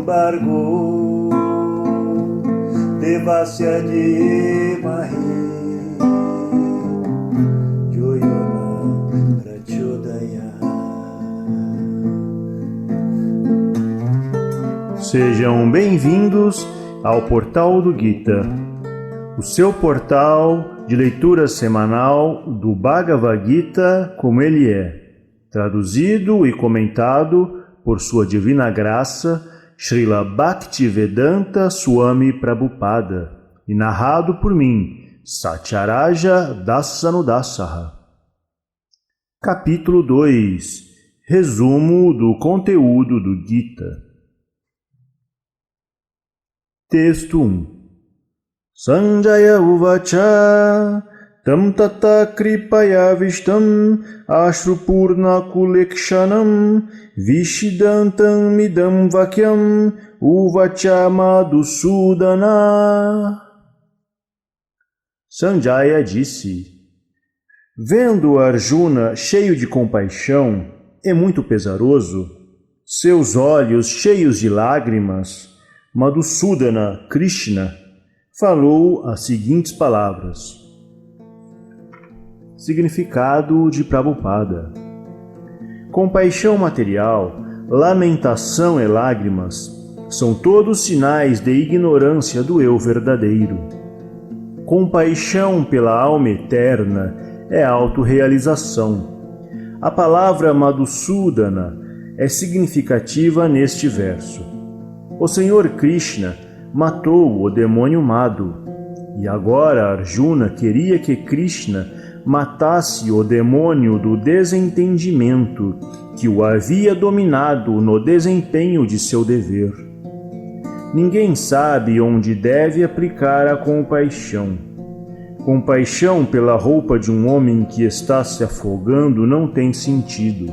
Bargo devasya di mahi Joyona Prachodaya. Sejam bem-vindos ao Portal do Gita, o seu portal de leitura semanal do Bhagavad Gita como ele é, traduzido e comentado por sua divina graça, Srila Bhaktivedanta Swami Prabhupada, e narrado por mim, Satyaraja Dasanudasaha. Capítulo 2. Resumo do conteúdo do Gita. Texto 1. Sanjaya Uvacha Tam tata kripaya vishtam ashrupurna kulekshanam vishidantam midam vakyam uvacha madhusudana. Sanjaya disse: vendo Arjuna cheio de compaixão e muito pesaroso, seus olhos cheios de lágrimas, Madhusudana, Krishna, falou as seguintes palavras. Significado de Prabhupada: compaixão material, lamentação e lágrimas são todos sinais de ignorância do eu verdadeiro. Compaixão pela alma eterna é autorrealização. A palavra Madhusudana é significativa neste verso. O Senhor Krishna matou o demônio Madhu, e agora Arjuna queria que Krishna matasse o demônio do desentendimento que o havia dominado no desempenho de seu dever. Ninguém sabe onde deve aplicar a compaixão. Compaixão pela roupa de um homem que está se afogando não tem sentido.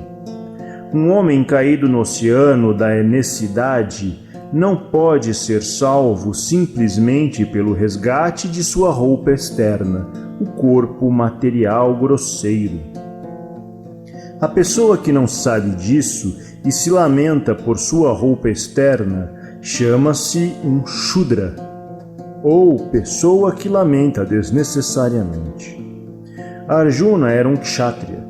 Um homem caído no oceano da necessidade não pode ser salvo simplesmente pelo resgate de sua roupa externa, o corpo material grosseiro. A pessoa que não sabe disso e se lamenta por sua roupa externa chama-se um Shudra, ou pessoa que lamenta desnecessariamente. Arjuna era um Kshatriya,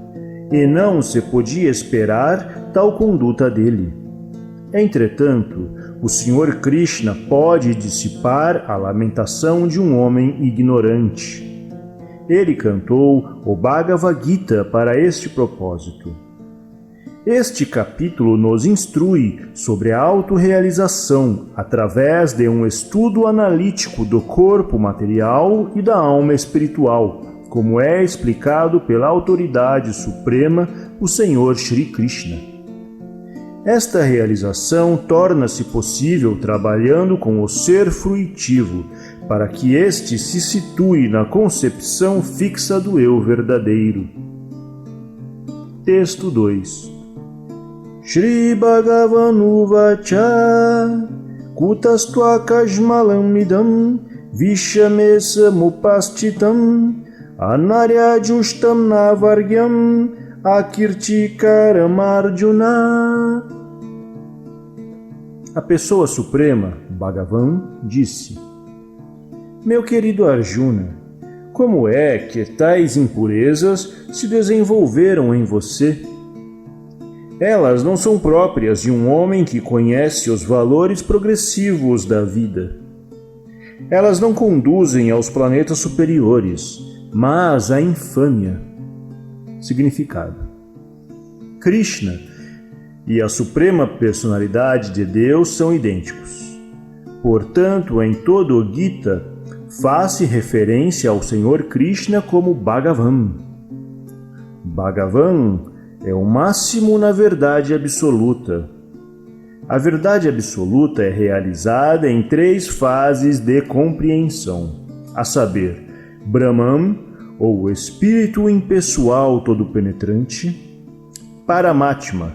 e não se podia esperar tal conduta dele. Entretanto, o Senhor Krishna pode dissipar a lamentação de um homem ignorante. Ele cantou o Bhagavad Gita para este propósito. Este capítulo nos instrui sobre a autorrealização através de um estudo analítico do corpo material e da alma espiritual, como é explicado pela autoridade suprema, o Senhor Shri Krishna. Esta realização torna-se possível trabalhando com o ser fruitivo, para que este se situe na concepção fixa do eu verdadeiro. Texto 2. Shri Bhagavan-uvacha Kutastvakajmalam midam Vishamesa mupastitam Anaryajustam navargyam Akirtikaram Arjuna. A pessoa suprema, Bhagavan, disse: meu querido Arjuna, como é que tais impurezas se desenvolveram em você? Elas não são próprias de um homem que conhece os valores progressivos da vida. Elas não conduzem aos planetas superiores, mas à infâmia. Significado: Krishna e a Suprema Personalidade de Deus são idênticos. Portanto, em todo o Gita, faz-se referência ao Senhor Krishna como Bhagavan. Bhagavan é o máximo na verdade absoluta. A verdade absoluta é realizada em 3 fases de compreensão, a saber, Brahman, ou Espírito impessoal todo-penetrante, Paramatma,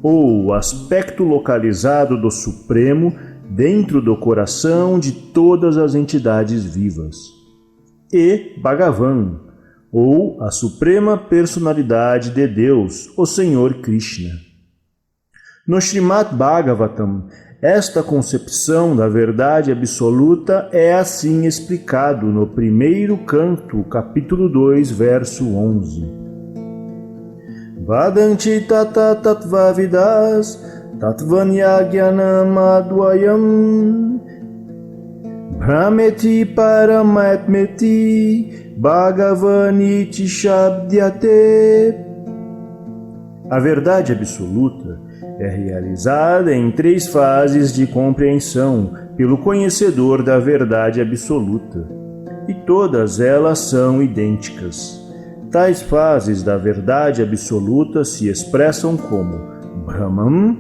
ou aspecto localizado do Supremo dentro do coração de todas as entidades vivas, e Bhagavan, ou a Suprema Personalidade de Deus, o Senhor Krishna. No Srimad Bhagavatam, esta concepção da verdade absoluta é assim explicado no primeiro canto, capítulo 2, verso 11. Vadanti tata tattva vidas tattvanyagyanam advayam Brahmeti paramatmeti bhagavaniti shabdyate. A verdade absoluta é realizada em 3 fases de compreensão pelo conhecedor da verdade absoluta, e todas elas são idênticas. Tais fases da verdade absoluta se expressam como Brahman,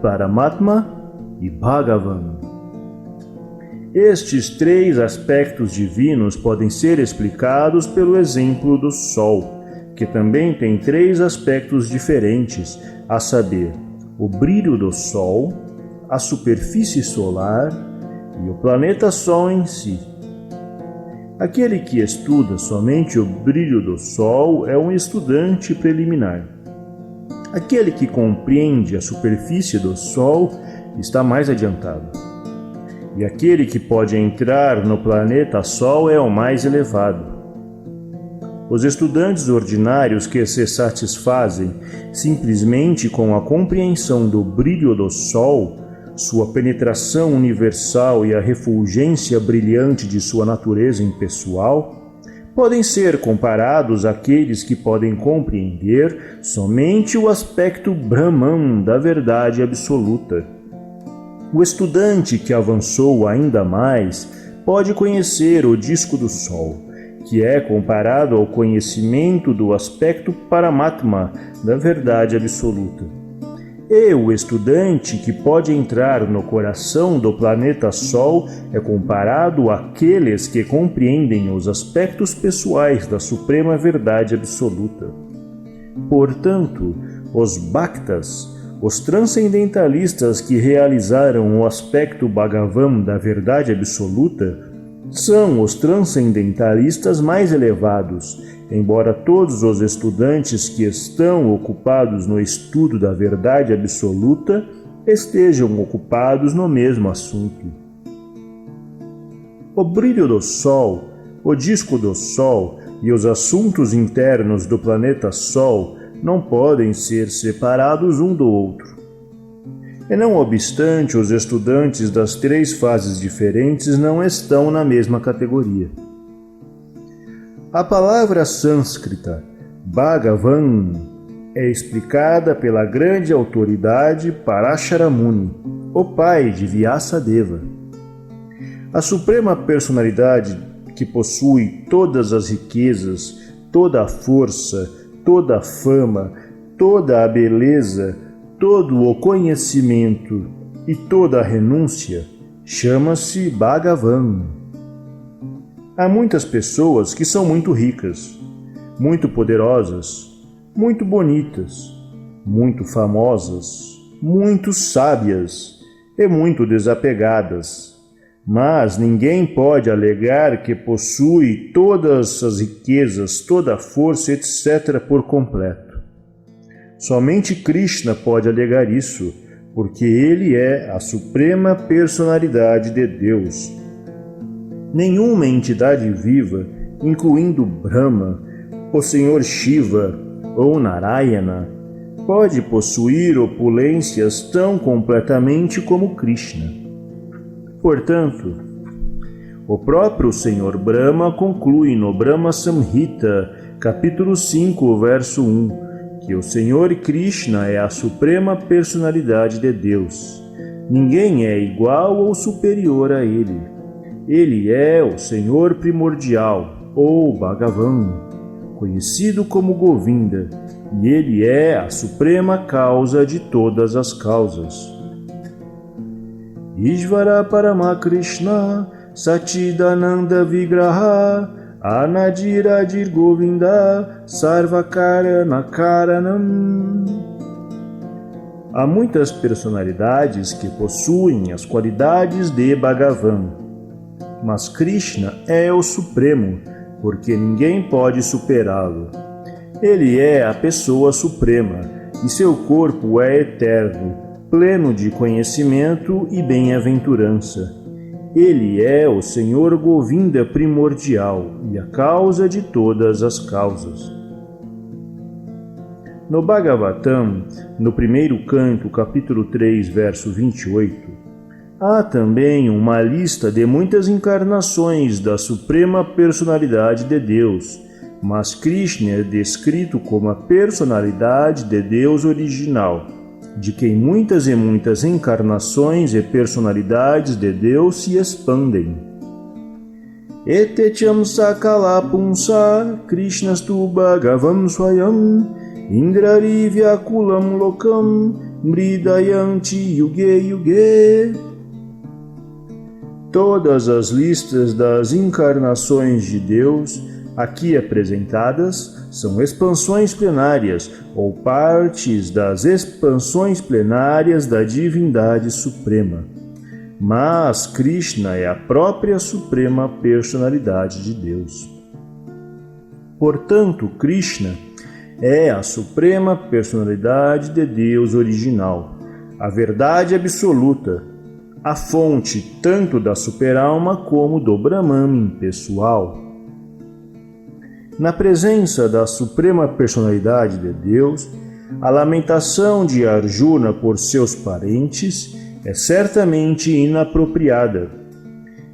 Paramatma e Bhagavan. Estes 3 aspectos divinos podem ser explicados pelo exemplo do Sol, que também tem 3 aspectos diferentes, a saber, o brilho do Sol, a superfície solar e o planeta Sol em si. Aquele que estuda somente o brilho do Sol é um estudante preliminar. Aquele que compreende a superfície do Sol está mais adiantado. E aquele que pode entrar no planeta Sol é o mais elevado. Os estudantes ordinários que se satisfazem simplesmente com a compreensão do brilho do Sol, sua penetração universal e a refulgência brilhante de sua natureza impessoal, podem ser comparados àqueles que podem compreender somente o aspecto Brahman da verdade absoluta. O estudante que avançou ainda mais pode conhecer o disco do Sol, que é comparado ao conhecimento do aspecto Paramatma da verdade absoluta. E o estudante que pode entrar no coração do planeta Sol é comparado àqueles que compreendem os aspectos pessoais da suprema verdade absoluta. Portanto, os Bhaktas, os transcendentalistas que realizaram o aspecto Bhagavan da verdade absoluta, são os transcendentalistas mais elevados, embora todos os estudantes que estão ocupados no estudo da verdade absoluta estejam ocupados no mesmo assunto. O brilho do Sol, o disco do Sol e os assuntos internos do planeta Sol não podem ser separados um do outro. E não obstante, os estudantes das 3 fases diferentes não estão na mesma categoria. A palavra sânscrita Bhagavan é explicada pela grande autoridade Parashara Muni, o pai de Vyasadeva. A suprema personalidade que possui todas as riquezas, toda a força, toda a fama, toda a beleza, todo o conhecimento e toda a renúncia, chama-se Bhagavan. Há muitas pessoas que são muito ricas, muito poderosas, muito bonitas, muito famosas, muito sábias e muito desapegadas. Mas ninguém pode alegar que possui todas as riquezas, toda a força, etc. por completo. Somente Krishna pode alegar isso, porque ele é a suprema personalidade de Deus. Nenhuma entidade viva, incluindo Brahma, o Senhor Shiva ou Narayana, pode possuir opulências tão completamente como Krishna. Portanto, o próprio Senhor Brahma conclui no Brahma Samhita, capítulo 5, verso 1, que o Senhor Krishna é a suprema personalidade de Deus. Ninguém é igual ou superior a ele. Ele é o Senhor primordial, ou Bhagavan, conhecido como Govinda, e ele é a suprema causa de todas as causas. Ishvara Paramakrishna Sachidananda Vigraha Anadiradir Govinda Sarvakarana Karanam. Há muitas personalidades que possuem as qualidades de Bhagavan, mas Krishna é o Supremo, porque ninguém pode superá-lo. Ele é a pessoa suprema, e seu corpo é eterno, pleno de conhecimento e bem-aventurança. Ele é o Senhor Govinda primordial e a causa de todas as causas. No Bhagavatam, no primeiro canto, capítulo 3, verso 28, há também uma lista de muitas encarnações da Suprema Personalidade de Deus, mas Krishna é descrito como a personalidade de Deus original, de quem muitas e muitas encarnações e personalidades de Deus se expandem. Etecham sakala punsa Krishnastu Bhagavam Swayam Indrari Vyakulam Lokam Mridayanti Yuge Yuge. Todas as listas das encarnações de Deus aqui apresentadas são expansões plenárias ou partes das expansões plenárias da divindade suprema. Mas Krishna é a própria suprema personalidade de Deus. Portanto, Krishna é a suprema personalidade de Deus original, a verdade absoluta, a fonte tanto da superalma como do Brahman pessoal. Na presença da suprema personalidade de Deus, a lamentação de Arjuna por seus parentes é certamente inapropriada.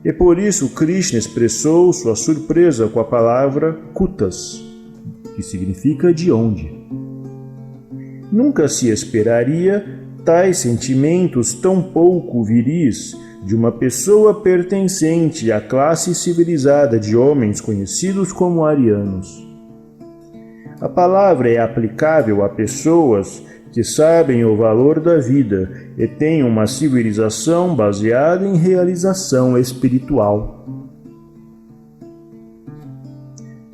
E por isso Krishna expressou sua surpresa com a palavra kutas, que significa de onde. Nunca se esperaria tais sentimentos tão pouco viris de uma pessoa pertencente à classe civilizada de homens conhecidos como arianos. A palavra é aplicável a pessoas que sabem o valor da vida e têm uma civilização baseada em realização espiritual.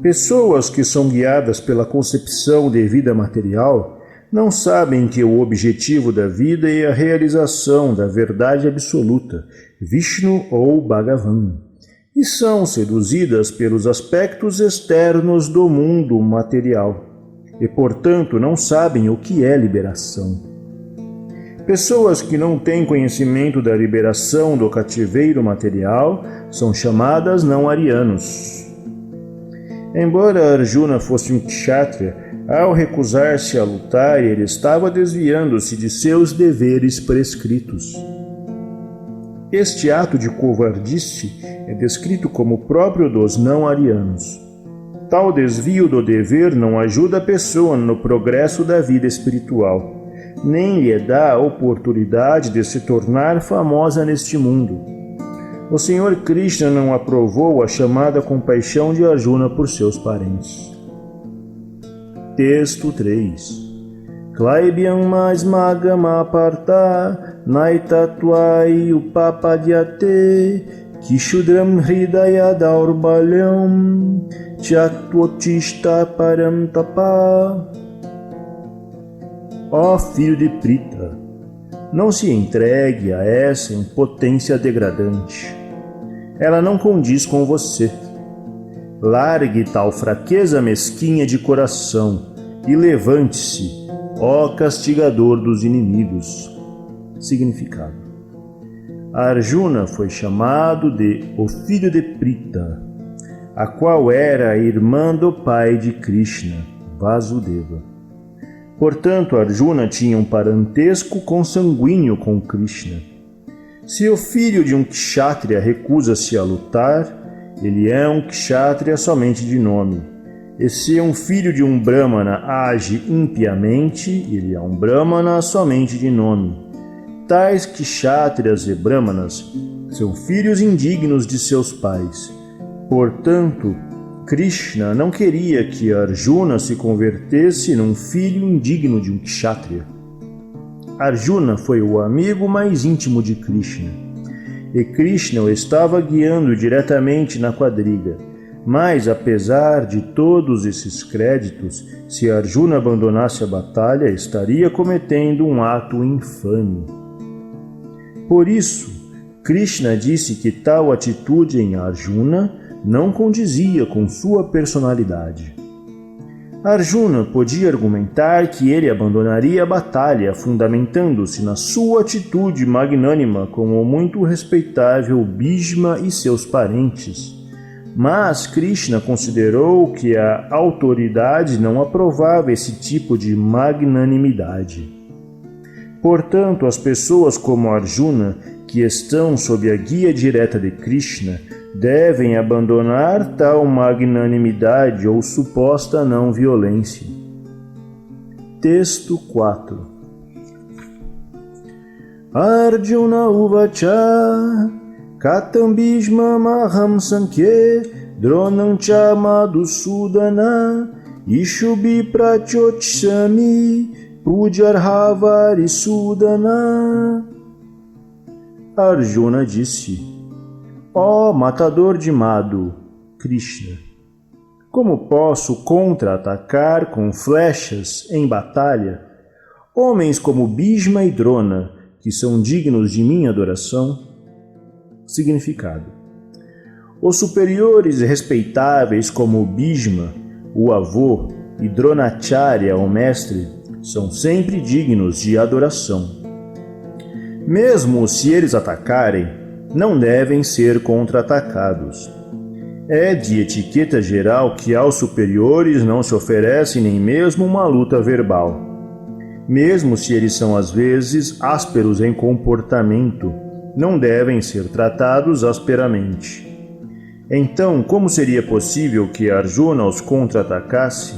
Pessoas que são guiadas pela concepção de vida material não sabem que o objetivo da vida é a realização da verdade absoluta, Vishnu ou Bhagavan, e são seduzidas pelos aspectos externos do mundo material, e portanto não sabem o que é liberação. Pessoas que não têm conhecimento da liberação do cativeiro material são chamadas não-arianos. Embora Arjuna fosse um kshatriya, ao recusar-se a lutar, ele estava desviando-se de seus deveres prescritos. Este ato de covardice é descrito como próprio dos não-arianos. Tal desvio do dever não ajuda a pessoa no progresso da vida espiritual, nem lhe dá a oportunidade de se tornar famosa neste mundo. O Senhor Krishna não aprovou a chamada compaixão de Arjuna por seus parentes. Texto 3. Klaibyam masmagama parta naitatuai upapadyate kishudram hridaya daurbalyam chatvotishta param tapa. Ó filho de Prita, não se entregue a essa impotência degradante. Ela não condiz com você. Largue tal fraqueza mesquinha de coração e levante-se, ó castigador dos inimigos. Significado: Arjuna foi chamado de o filho de Prita, a qual era a irmã do pai de Krishna, Vasudeva. Portanto, Arjuna tinha um parentesco consanguíneo com Krishna. Se o filho de um kshatriya recusa-se a lutar, ele é um kshatriya somente de nome. E se um filho de um brahmana age impiamente, ele é um brahmana somente de nome. Tais kshatriyas e brahmanas são filhos indignos de seus pais. Portanto, Krishna não queria que Arjuna se convertesse num filho indigno de um kshatriya. Arjuna foi o amigo mais íntimo de Krishna, e Krishna o estava guiando diretamente na quadriga, Mas, apesar de todos esses créditos, se Arjuna abandonasse a batalha, estaria cometendo um ato infame. Por isso, Krishna disse que tal atitude em Arjuna não condizia com sua personalidade. Arjuna podia argumentar que ele abandonaria a batalha, fundamentando-se na sua atitude magnânima com o muito respeitável Bhishma e seus parentes. Mas Krishna considerou que a autoridade não aprovava esse tipo de magnanimidade. Portanto, as pessoas como Arjuna, que estão sob a guia direta de Krishna, devem abandonar tal magnanimidade ou suposta não violência. Texto 4. Arjuna uvacha katam bhishma maham sankhe dronam cha madhusudana ishubi prachochami pujarhavari sudana. Arjuna disse: ó matador de Madhu, Krishna, como posso contra-atacar com flechas em batalha homens como Bhishma e Drona, que são dignos de minha adoração? Significado: os superiores e respeitáveis como Bhishma, o avô, e Dronacharya, o mestre, são sempre dignos de adoração. Mesmo se eles atacarem, não devem ser contra-atacados. É de etiqueta geral que aos superiores não se oferece nem mesmo uma luta verbal. Mesmo se eles são às vezes ásperos em comportamento, não devem ser tratados asperamente. Então, como seria possível que Arjuna os contra-atacasse?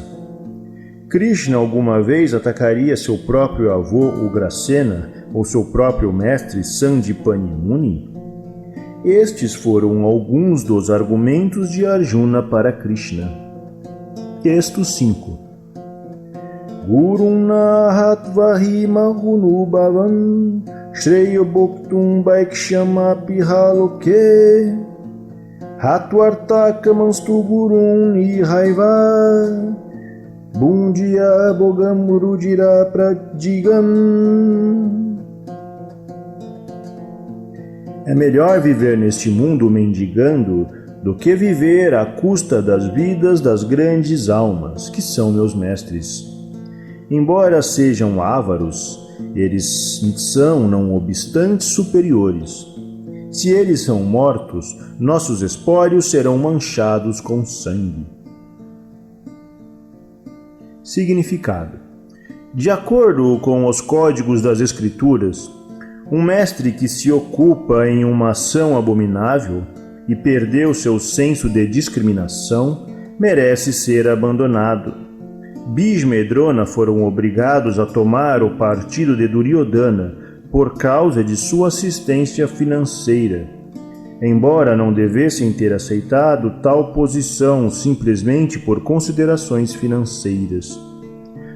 Krishna alguma vez atacaria seu próprio avô Ugrasena ou seu próprio mestre Sandipani Muni? Estes foram alguns dos argumentos de Arjuna para Krishna. Texto 5. Guruna hatvahi mahunu bhavan shreyo bhoktum vaikshamapi haloke hatvartakamanstu gurun ihaiva bundiya bogam rudira pradigam. É melhor viver neste mundo mendigando do que viver à custa das vidas das grandes almas, que são meus mestres. Embora sejam ávaros, eles são, não obstante, superiores. Se eles são mortos, nossos espólios serão manchados com sangue. Significado: de acordo com os códigos das Escrituras, um mestre que se ocupa em uma ação abominável e perdeu seu senso de discriminação merece ser abandonado. Bhishma e Drona foram obrigados a tomar o partido de Duryodhana por causa de sua assistência financeira, embora não devessem ter aceitado tal posição simplesmente por considerações financeiras.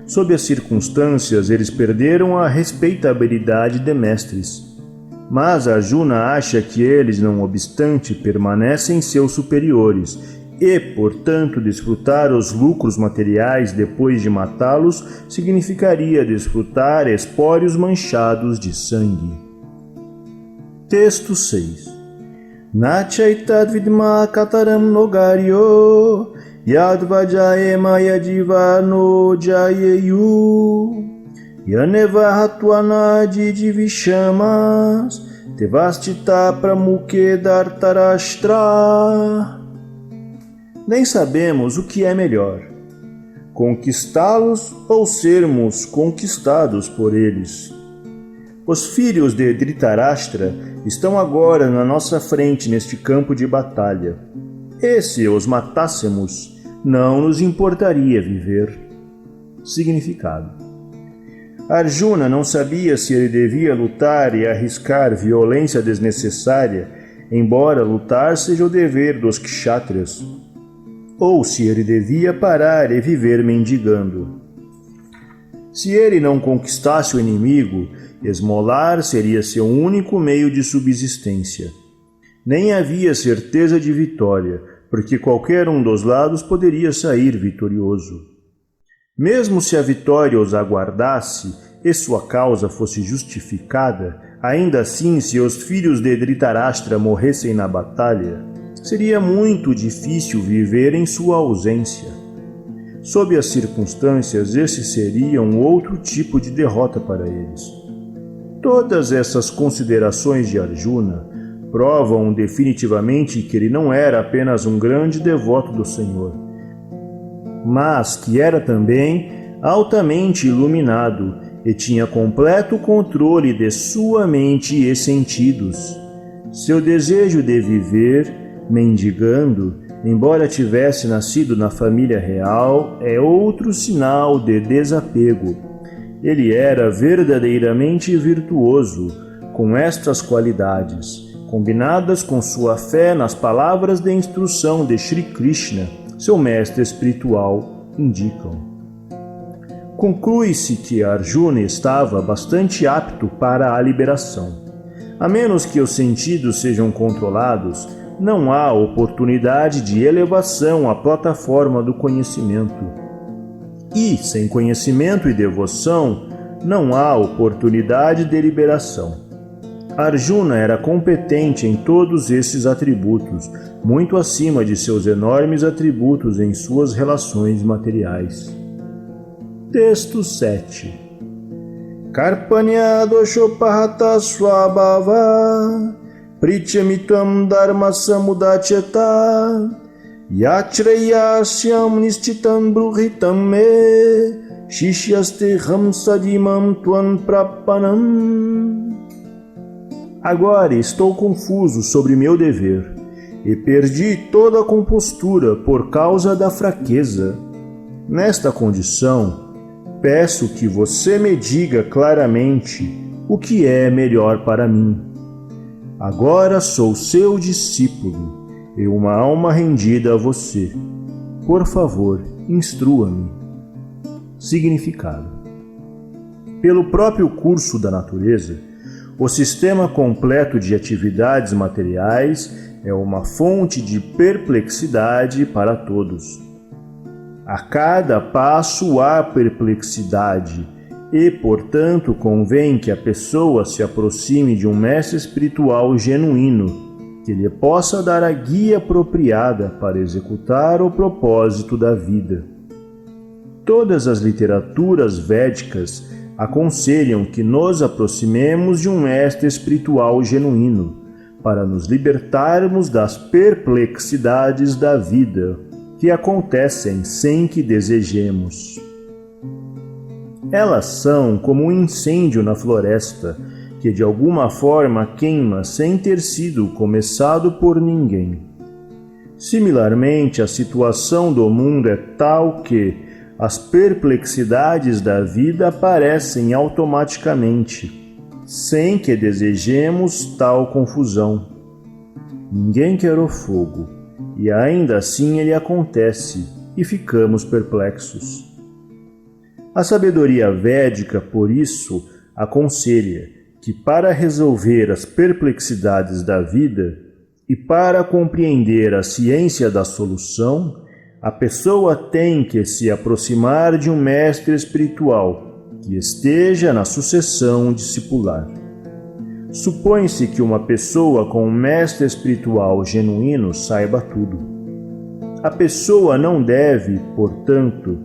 Sob as circunstâncias, eles perderam a respeitabilidade de mestres. Mas Arjuna acha que eles, não obstante, permanecem seus superiores e, portanto, desfrutar os lucros materiais depois de matá-los significaria desfrutar espólios manchados de sangue. Texto 6. Nachaitad vidma kataram nogaryo Yadvajaema yadivano jayeyu Yaneva hatuanadi divishamas Devastita pramuke dartarashtra. Nem sabemos o que é melhor, conquistá-los ou sermos conquistados por eles. Os filhos de Dhritarashtra estão agora na nossa frente neste campo de batalha. E se os matássemos, não nos importaria viver. Significado: Arjuna não sabia se ele devia lutar e arriscar violência desnecessária, embora lutar seja o dever dos kshatriyas, ou se ele devia parar e viver mendigando. Se ele não conquistasse o inimigo, esmolar seria seu único meio de subsistência. Nem havia certeza de vitória, porque qualquer um dos lados poderia sair vitorioso. Mesmo se a vitória os aguardasse e sua causa fosse justificada, ainda assim, se os filhos de Dhritarashtra morressem na batalha, seria muito difícil viver em sua ausência. Sob as circunstâncias, esse seria um outro tipo de derrota para eles. Todas essas considerações de Arjuna provam definitivamente que ele não era apenas um grande devoto do Senhor, mas que era também altamente iluminado e tinha completo controle de sua mente e sentidos. Seu desejo de viver, mendigando, embora tivesse nascido na família real, é outro sinal de desapego. Ele era verdadeiramente virtuoso com estas qualidades, combinadas com sua fé nas palavras de instrução de Shri Krishna, seu mestre espiritual, indicam. Conclui-se que Arjuna estava bastante apto para a liberação. A menos que os sentidos sejam controlados, não há oportunidade de elevação à plataforma do conhecimento. E, sem conhecimento e devoção, não há oportunidade de liberação. Arjuna era competente em todos esses atributos, muito acima de seus enormes atributos em suas relações materiais. Texto 7. Karpanya doshopahata swabhava prityamitam dharma samudacheta yachrayasyam nishchitam bruhitam me shishyaste hamsadimam tvan prapanam. Agora estou confuso sobre meu dever e perdi toda a compostura por causa da fraqueza. Nesta condição, peço que você me diga claramente o que é melhor para mim. Agora sou seu discípulo e uma alma rendida a você. Por favor, instrua-me. Significado: pelo próprio curso da natureza, o sistema completo de atividades materiais é uma fonte de perplexidade para todos. A cada passo há perplexidade e, portanto, convém que a pessoa se aproxime de um mestre espiritual genuíno, que lhe possa dar a guia apropriada para executar o propósito da vida. Todas as literaturas védicas aconselham que nos aproximemos de um mestre espiritual genuíno, para nos libertarmos das perplexidades da vida, que acontecem sem que desejemos. Elas são como um incêndio na floresta, que de alguma forma queima sem ter sido começado por ninguém. Similarmente, a situação do mundo é tal que as perplexidades da vida aparecem automaticamente, sem que desejemos tal confusão. Ninguém quer o fogo, e ainda assim ele acontece, e ficamos perplexos. A sabedoria védica, por isso, aconselha que para resolver as perplexidades da vida e para compreender a ciência da solução, a pessoa tem que se aproximar de um mestre espiritual que esteja na sucessão discipular. Supõe-se que uma pessoa com um mestre espiritual genuíno saiba tudo. A pessoa não deve, portanto,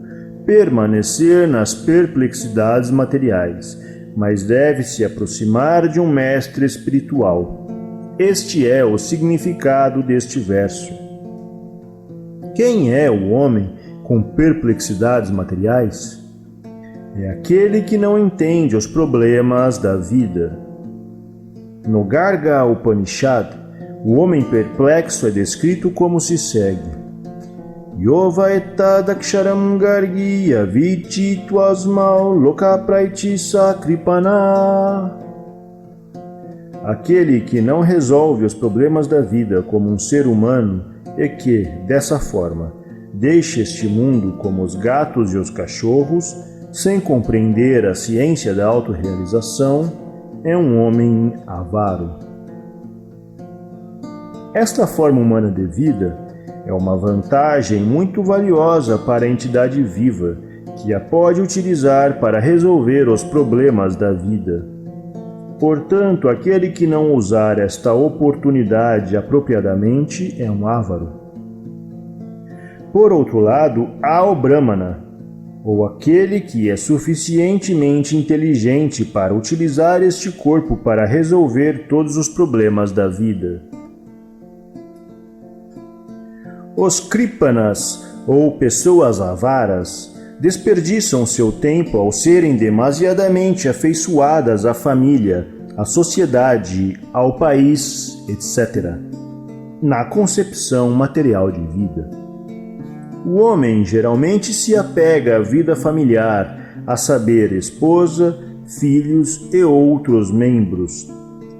permanecer nas perplexidades materiais, mas deve se aproximar de um mestre espiritual. Este é o significado deste verso. Quem é o homem com perplexidades materiais? É aquele que não entende os problemas da vida. No Garga Upanishad, o homem perplexo é descrito como se segue: Yovaeta daksharam gargiya vichi tvasmau lokapraiti sakripana. Aquele que não resolve os problemas da vida como um ser humano e que, dessa forma, deixa este mundo como os gatos e os cachorros, sem compreender a ciência da autorrealização, é um homem avaro. Esta forma humana de vida É uma vantagem muito valiosa para a entidade viva, que a pode utilizar para resolver os problemas da vida. Portanto, aquele que não usar esta oportunidade apropriadamente é um avaro. Por outro lado, há o Brahmana, ou aquele que é suficientemente inteligente para utilizar este corpo para resolver todos os problemas da vida. Os Kripanas, ou pessoas avaras, desperdiçam seu tempo ao serem demasiadamente afeiçoadas à família, à sociedade, ao país, etc., na concepção material de vida. O homem geralmente se apega à vida familiar, a saber, esposa, filhos e outros membros,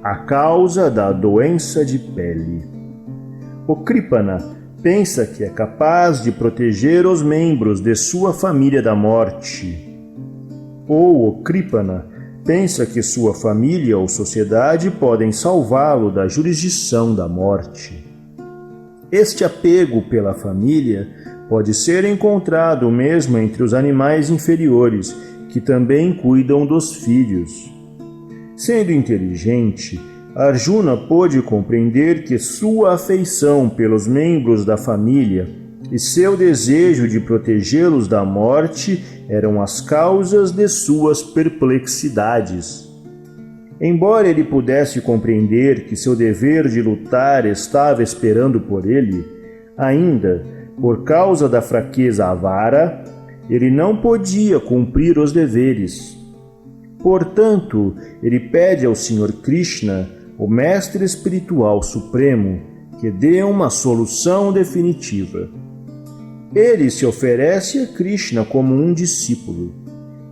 a causa da doença de pele. O Kripana pensa que é capaz de proteger os membros de sua família da morte. Ou o Kripana pensa que sua família ou sociedade podem salvá-lo da jurisdição da morte. Este apego pela família pode ser encontrado mesmo entre os animais inferiores, que também cuidam dos filhos. Sendo inteligente, Arjuna pôde compreender que sua afeição pelos membros da família e seu desejo de protegê-los da morte eram as causas de suas perplexidades. Embora ele pudesse compreender que seu dever de lutar estava esperando por ele, ainda, por causa da fraqueza avara, ele não podia cumprir os deveres. Portanto, ele pede ao Senhor Krishna, o Mestre Espiritual Supremo, que dê uma solução definitiva. Ele se oferece a Krishna como um discípulo.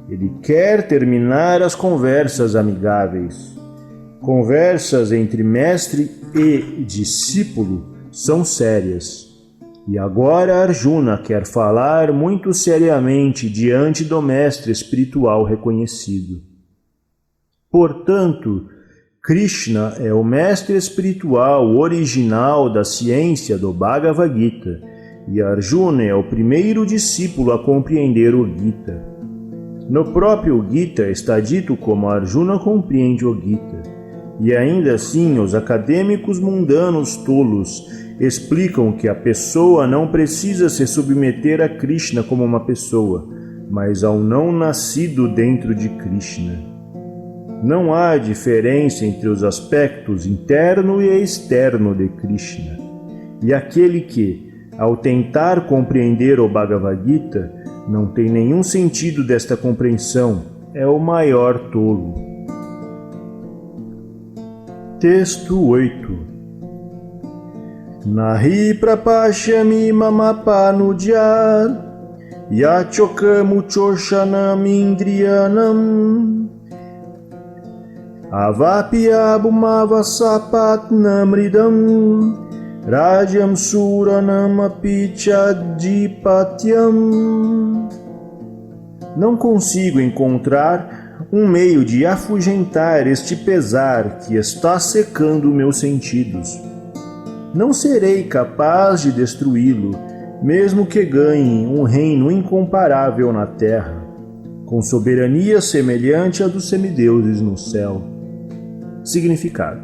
Ele quer terminar as conversas amigáveis. Conversas entre mestre e discípulo são sérias. E agora Arjuna quer falar muito seriamente diante do mestre espiritual reconhecido. Portanto, Krishna é o mestre espiritual original da ciência do Bhagavad Gita, e Arjuna é o primeiro discípulo a compreender o Gita. No próprio Gita está dito como Arjuna compreende o Gita, e ainda assim os acadêmicos mundanos tolos explicam que a pessoa não precisa se submeter a Krishna como uma pessoa, mas ao não nascido dentro de Krishna. Não há diferença entre os aspectos interno e externo de Krishna. E aquele que, ao tentar compreender o Bhagavad Gita, não tem nenhum sentido desta compreensão, é o maior tolo. Texto 8. Nahi prapashyami mama panujya yachokamuchoshanam indriyanam avapyabhumavasapatnamridam rajam suranam apichadipatyam. Não consigo encontrar um meio de afugentar este pesar que está secando meus sentidos. Não serei capaz de destruí-lo, mesmo que ganhe um reino incomparável na terra, com soberania semelhante à dos semideuses no céu. Significado: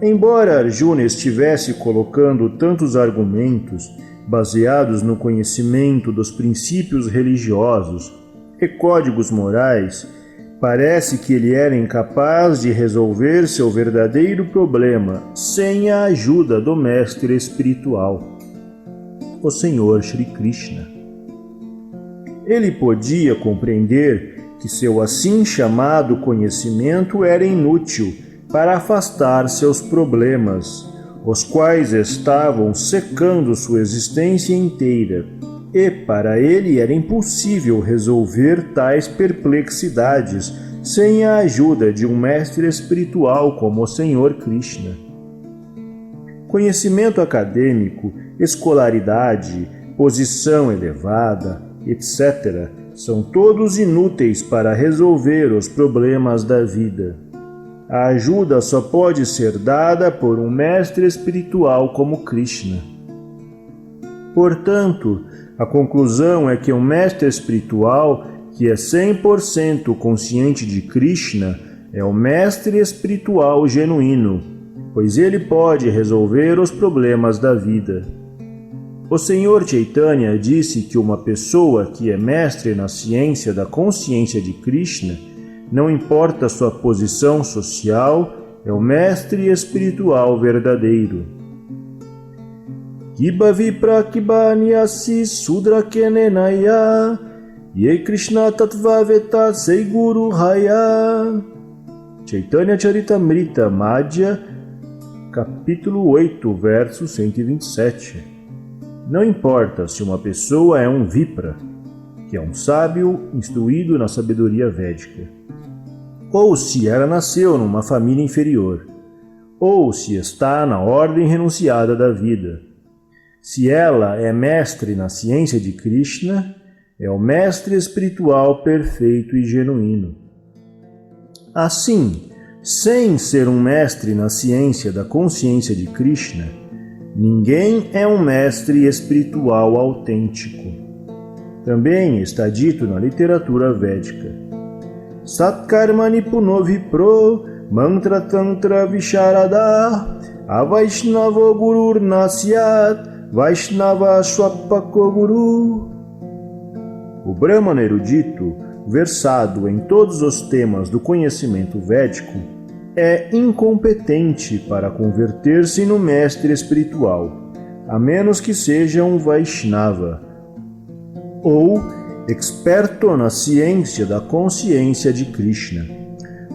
embora Arjuna estivesse colocando tantos argumentos baseados no conhecimento dos princípios religiosos e códigos morais, parece que ele era incapaz de resolver seu verdadeiro problema sem a ajuda do mestre espiritual, o Senhor Shri Krishna. Ele podia compreender que seu assim chamado conhecimento era inútil para afastar seus problemas, os quais estavam secando sua existência inteira, e para ele era impossível resolver tais perplexidades sem a ajuda de um mestre espiritual como o Senhor Krishna. Conhecimento acadêmico, escolaridade, posição elevada, etc., são todos inúteis para resolver os problemas da vida. A ajuda só pode ser dada por um mestre espiritual como Krishna. Portanto, a conclusão é que um mestre espiritual que é 100% consciente de Krishna é o mestre espiritual genuíno, pois ele pode resolver os problemas da vida. O Senhor Chaitanya disse que uma pessoa que é mestre na ciência da consciência de Krishna, não importa sua posição social, é o mestre espiritual verdadeiro. Kiba vipra kiba niyasi sudra kenenaya ye Krishna tattva veta sei guru haya. Chaitanya Charitamrita Madhya, capítulo 8, verso 127. Não importa se uma pessoa é um vipra, que é um sábio instruído na sabedoria védica, ou se ela nasceu numa família inferior, ou se está na ordem renunciada da vida. Se ela é mestre na ciência de Krishna, é o mestre espiritual perfeito e genuíno. Assim, sem ser um mestre na ciência da consciência de Krishna, ninguém é um mestre espiritual autêntico. Também está dito na literatura védica: Satkarmani puno vipro mantra tantra visharada avaishnavo gurur nasyat vaishnava swapako guru. O Brahmana erudito, versado em todos os temas do conhecimento védico, é incompetente para converter-se no mestre espiritual, a menos que seja um Vaishnava, ou experto na ciência da consciência de Krishna.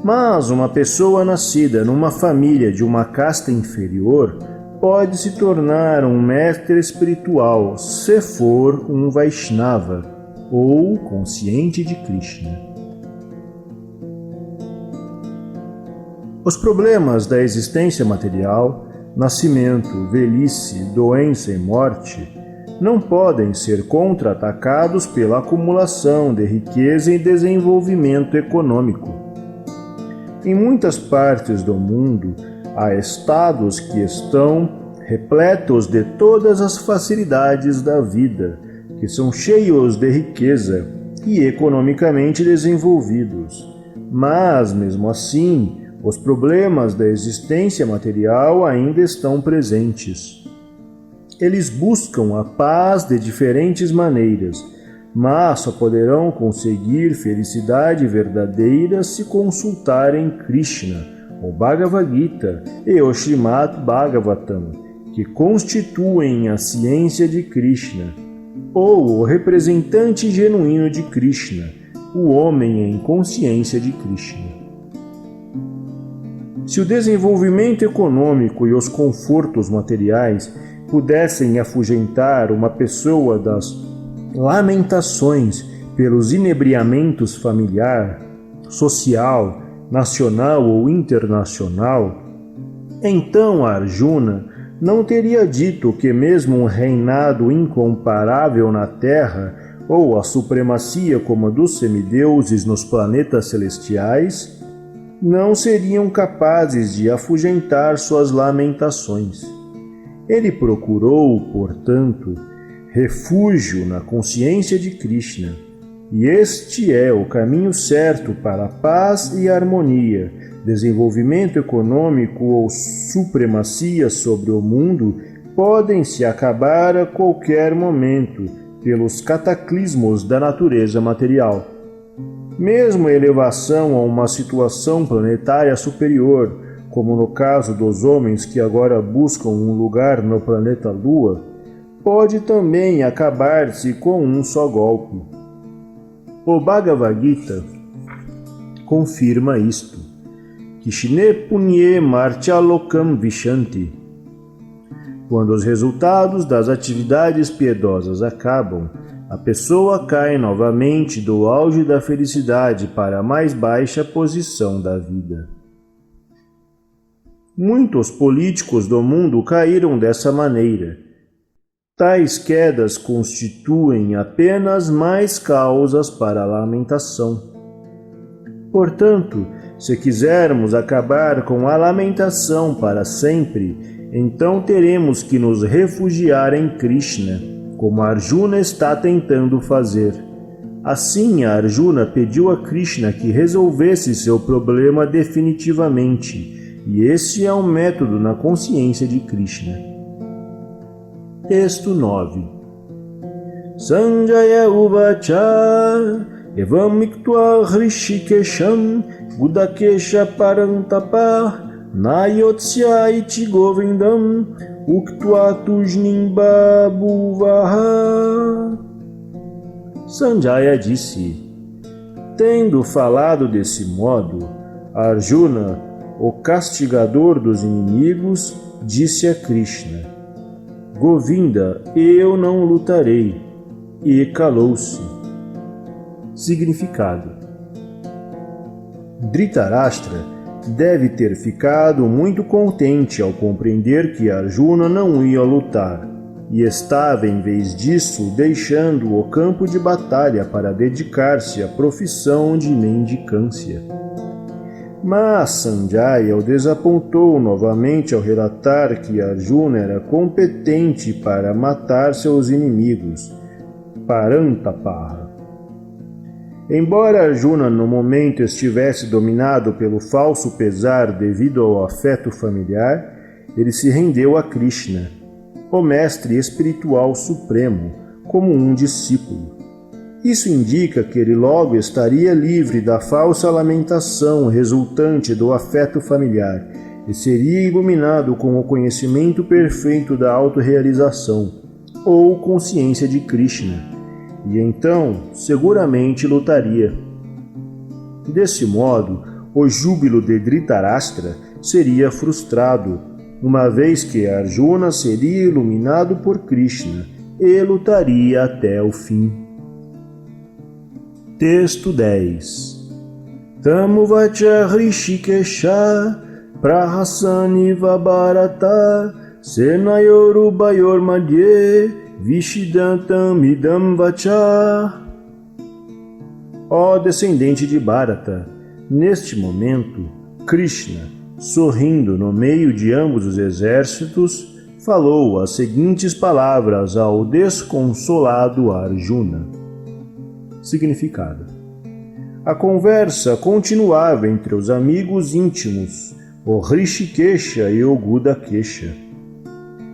Mas uma pessoa nascida numa família de uma casta inferior pode se tornar um mestre espiritual se for um Vaishnava, ou consciente de Krishna. Os problemas da existência material, nascimento, velhice, doença e morte, não podem ser contra-atacados pela acumulação de riqueza e desenvolvimento econômico. Em muitas partes do mundo, há estados que estão repletos de todas as facilidades da vida, que são cheios de riqueza e economicamente desenvolvidos. Mas, mesmo assim, os problemas da existência material ainda estão presentes. Eles buscam a paz de diferentes maneiras, mas só poderão conseguir felicidade verdadeira se consultarem Krishna, o Bhagavad Gita e o Srimad Bhagavatam, que constituem a ciência de Krishna, ou o representante genuíno de Krishna, o homem em consciência de Krishna. Se o desenvolvimento econômico e os confortos materiais pudessem afugentar uma pessoa das lamentações pelos inebriamentos familiar, social, nacional ou internacional, então Arjuna não teria dito que mesmo um reinado incomparável na Terra ou a supremacia como a dos semideuses nos planetas celestiais não seriam capazes de afugentar suas lamentações. Ele procurou, portanto, refúgio na consciência de Krishna, e este é o caminho certo para a paz e harmonia, desenvolvimento econômico ou supremacia sobre o mundo podem se acabar a qualquer momento pelos cataclismos da natureza material. Mesmo a elevação a uma situação planetária superior, como no caso dos homens que agora buscam um lugar no planeta Lua, pode também acabar-se com um só golpe. O Bhagavad Gita confirma isto: Kshine punye marchalokam vishanti. Quando os resultados das atividades piedosas acabam, a pessoa cai novamente do auge da felicidade para a mais baixa posição da vida. Muitos políticos do mundo caíram dessa maneira. Tais quedas constituem apenas mais causas para a lamentação. Portanto, se quisermos acabar com a lamentação para sempre, então teremos que nos refugiar em Krishna, como Arjuna está tentando fazer. Assim, Arjuna pediu a Krishna que resolvesse seu problema definitivamente, e esse é um método na consciência de Krishna. Texto 9. Sanjaya uvacha evam miktva hrishikesham gudakesha parantapa nayotsya iti govindam uktva tujnim babuvaha. Sanjaya disse: tendo falado desse modo, Arjuna, o castigador dos inimigos, disse a Krishna: Govinda, eu não lutarei, e calou-se. Significado: Dhritarashtra deve ter ficado muito contente ao compreender que Arjuna não ia lutar, e estava, em vez disso, deixando o campo de batalha para dedicar-se à profissão de mendicância. Mas Sanjaya o desapontou novamente ao relatar que Arjuna era competente para matar seus inimigos, Parantapaha. Embora Arjuna no momento estivesse dominado pelo falso pesar devido ao afeto familiar, ele se rendeu a Krishna, o mestre espiritual supremo, como um discípulo. Isso indica que ele logo estaria livre da falsa lamentação resultante do afeto familiar e seria iluminado com o conhecimento perfeito da autorrealização, ou consciência de Krishna, e então seguramente lutaria. Desse modo, o júbilo de Dhritarashtra seria frustrado, uma vez que Arjuna seria iluminado por Krishna e lutaria até o fim. Texto 10. Tamuvacha Hrishikesha Prahasaniva Bharata Senayorubayor Madhye Vishidantam Idam Vacha. Ó descendente de Bharata, neste momento, Krishna, sorrindo no meio de ambos os exércitos, falou as seguintes palavras ao desconsolado Arjuna. Significado: a conversa continuava entre os amigos íntimos, o Hrishikesha e o Gudakesha.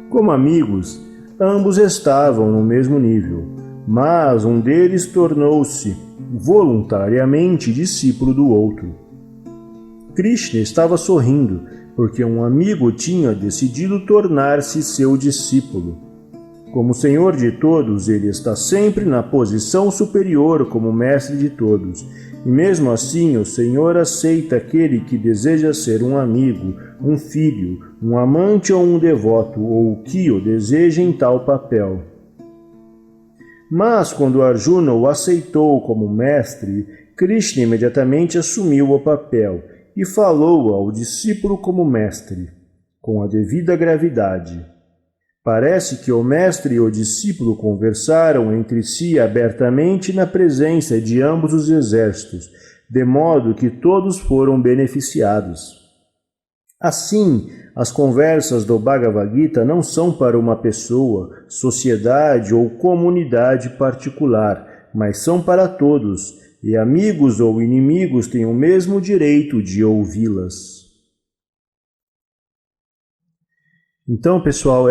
Como amigos, ambos estavam no mesmo nível, mas um deles tornou-se voluntariamente discípulo do outro. Krishna estava sorrindo porque um amigo tinha decidido tornar-se seu discípulo. Como Senhor de todos, ele está sempre na posição superior como mestre de todos. E mesmo assim, o Senhor aceita aquele que deseja ser um amigo, um filho, um amante ou um devoto, ou que o deseja em tal papel. Mas quando Arjuna o aceitou como mestre, Krishna imediatamente assumiu o papel e falou ao discípulo como mestre, com a devida gravidade. Parece que o mestre e o discípulo conversaram entre si abertamente na presença de ambos os exércitos, de modo que todos foram beneficiados. Assim, as conversas do Bhagavad Gita não são para uma pessoa, sociedade ou comunidade particular, mas são para todos, e amigos ou inimigos têm o mesmo direito de ouvi-las. Então, pessoal,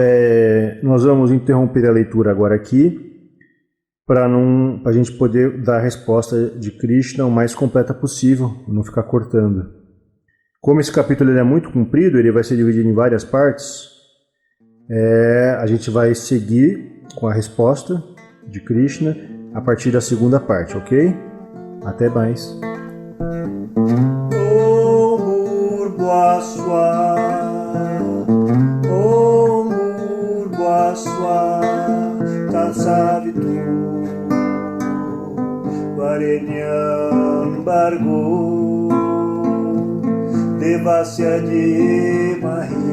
nós vamos interromper a leitura agora aqui para a gente poder dar a resposta de Krishna o mais completa possível, não ficar cortando. Como esse capítulo é muito comprido, ele vai ser dividido em várias partes, a gente vai seguir com a resposta de Krishna a partir da segunda parte, ok? Até mais! Tasavitu Varenyam Bargo Devasya Dhimahi